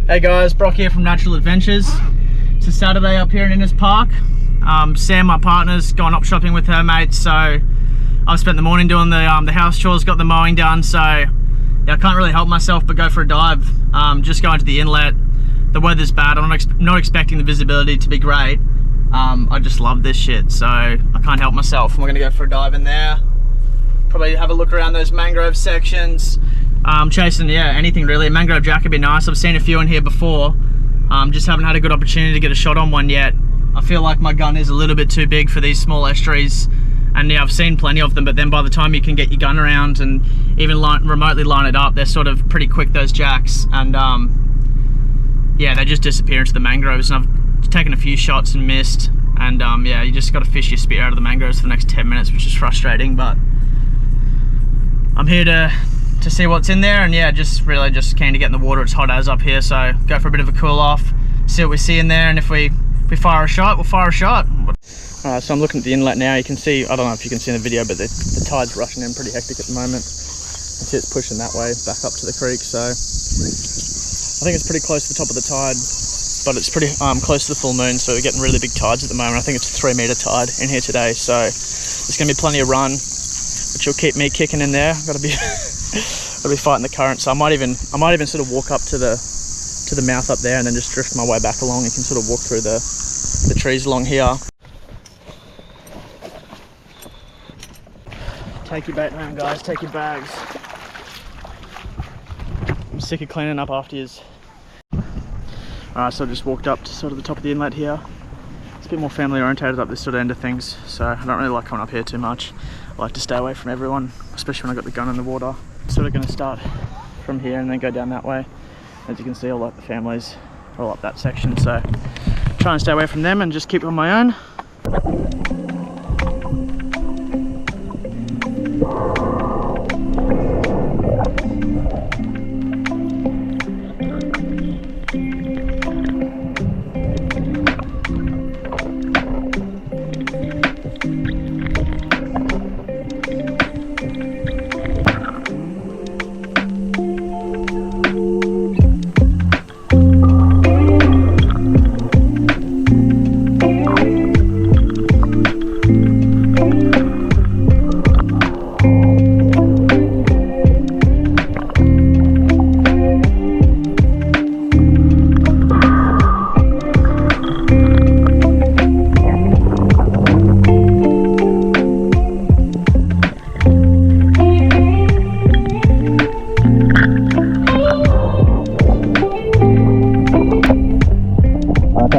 Hey guys, Brock here from Natural Adventures. It's a Saturday up here in Innes Park. Sam, my partner's gone up shopping with her mates, so I've spent the morning doing the house chores, got the mowing done, so yeah, I can't really help myself but go for a dive. Just going to the inlet. The weather's bad, I'm not expecting the visibility to be great. I just love this shit, so I can't help myself. We're gonna go for a dive in there. Probably have a look around those mangrove sections. Chasing, yeah, anything really. A mangrove jack would be nice. I've seen a few in here before. Just haven't had a good opportunity to get a shot on one yet. I feel like my gun is a little bit too big for these small estuaries. And yeah, I've seen plenty of them, but then by the time you can get your gun around and even remotely line it up, they're sort of pretty quick, those jacks. And yeah, they just disappear into the mangroves. And I've taken a few shots and missed. And yeah, you just got to fish your spear out of the mangroves for the next 10 minutes, which is frustrating, but I'm here to see what's in there, and yeah, really just keen to get in the water. It's hot as up here, so go for a bit of a cool off, see what we see in there, and if we fire a shot, we'll fire a shot. Alright, so I'm looking at the inlet now. You can see, I don't know if you can see in the video, but the tide's rushing in pretty hectic at the moment. You can see it's pushing that way back up to the creek, so I think it's pretty close to the top of the tide, but it's pretty close to the full moon, so we're getting really big tides at the moment. I think it's a 3 meter tide in here today, so there's going to be plenty of run, which will keep me kicking in there. Got to be fighting the current, so I might even sort of walk up to the mouth up there and then just drift my way back along. You can sort of walk through the trees along here. Take your bait home, guys. Take your bags. I'm sick of cleaning up after yous. Alright, so I just walked up to sort of the top of the inlet here. It's a bit more family orientated up this sort of end of things, so I don't really like coming up here too much. I like to stay away from everyone, especially when I got the gun in the water. Sort of going to start from here and then go down that way. As you can see, all like the families are all up that section, so try and stay away from them and just keep on my own.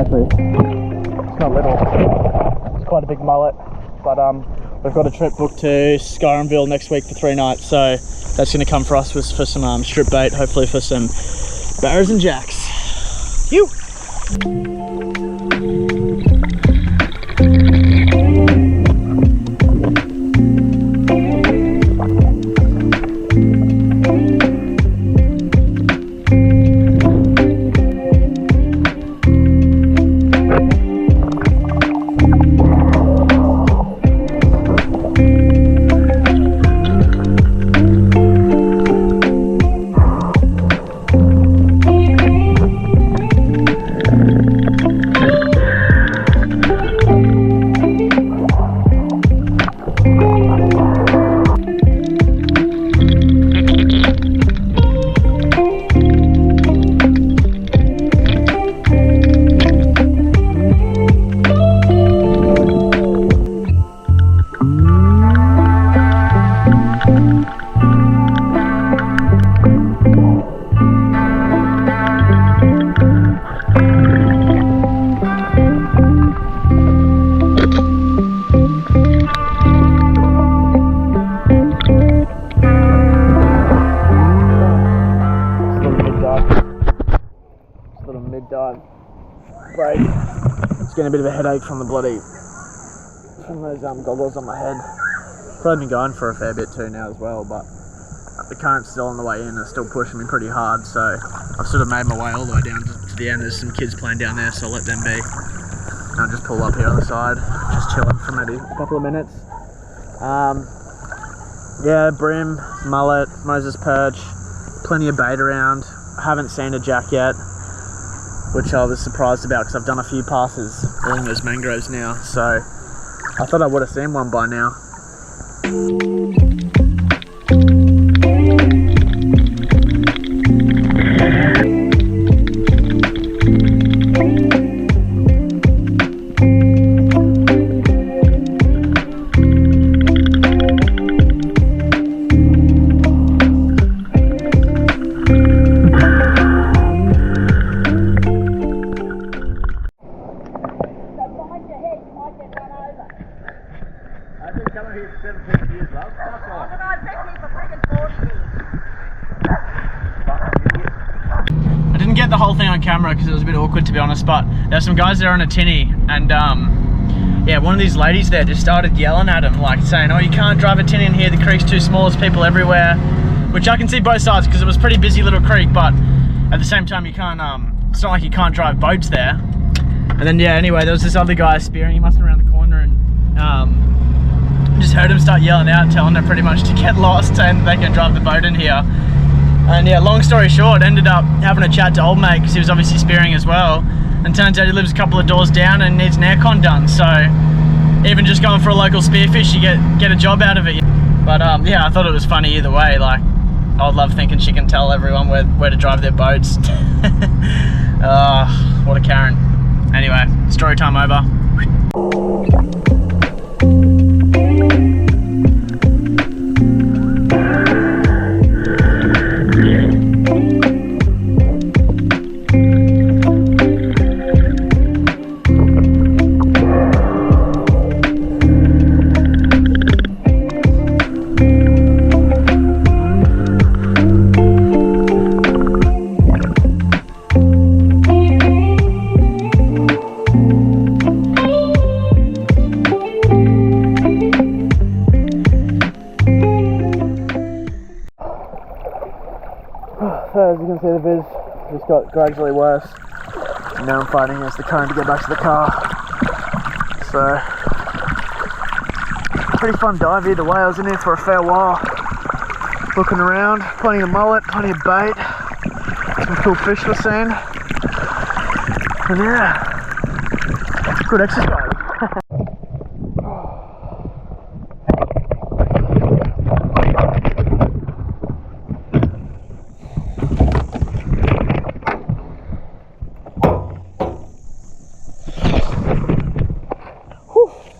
It's not little, it's quite a big mullet, but we've got a trip booked to Skyrimville next week for 3 nights, so that's going to come for us for some strip bait, hopefully for some barras and jacks. Phew! Mid-dive break. It's getting a bit of a headache from those goggles on my head. Probably been going for a fair bit too now as well, but the current's still on the way in and it's still pushing me pretty hard, so I've sort of made my way all the way down to the end. There's some kids playing down there, so I'll let them be. And I'll just pull up here on the side, just chilling for maybe a couple of minutes. Yeah, brim, mullet, Moses perch, plenty of bait around. I haven't seen a jack yet. which I was surprised about because I've done a few passes along those mangroves now, so I thought I would have seen one by now. I didn't get the whole thing on camera because it was a bit awkward, to be honest, but there were some guys there on a tinny, and yeah, one of these ladies there just started yelling at him, like saying, oh, you can't drive a tinny in here, the creek's too small, there's people everywhere, which I can see both sides because it was a pretty busy little creek, but at the same time you can't, it's not like you can't drive boats there. And then yeah, anyway, there was this other guy spearing, he must have been around the corner, and just heard him start yelling out, telling them pretty much to get lost and they can drive the boat in here. And yeah, long story short, ended up having a chat to old mate because he was obviously spearing as well, and turns out he lives a couple of doors down and needs an aircon done, so even just going for a local spearfish, you get a job out of it. But yeah, I thought it was funny either way. Like, I would love thinking she can tell everyone where to drive their boats. What a Karen. Anyway, story time over. So as you can see, the viz just got gradually worse, and now I'm fighting against the current to get back to the car. So, pretty fun dive either way. I was in here for a fair while, looking around, plenty of mullet, plenty of bait, some cool fish were seen, and yeah, good exercise.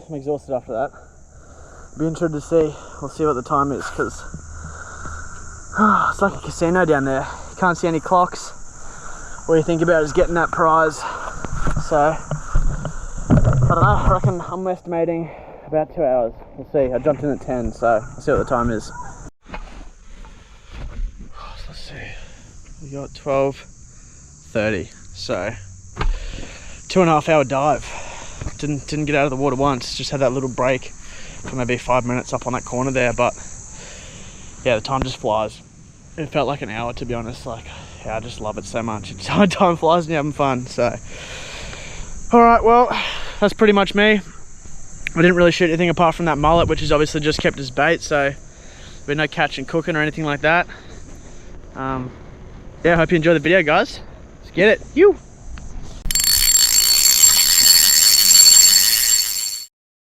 I'm exhausted after that. Be interested to see. We'll see what the time is, because it's like a casino down there. You can't see any clocks. All you think about is getting that prize. So I don't know. I reckon I'm estimating about 2 hours. We'll see. I jumped in at 10, so I'll see what the time is. Let's see. We got 12:30. So 2.5 hour dive. Didn't get out of the water once, just had that little break for maybe 5 minutes up on that corner there, but yeah, the time just flies. It felt like an hour, to be honest. Like, yeah, I just love it so much. Time flies and you're having fun. So alright, well, that's pretty much me. I didn't really shoot anything apart from that mullet, which is obviously just kept as bait, so there's no catching, cooking or anything like that. Yeah, I hope you enjoyed the video, guys. Let's get it. You.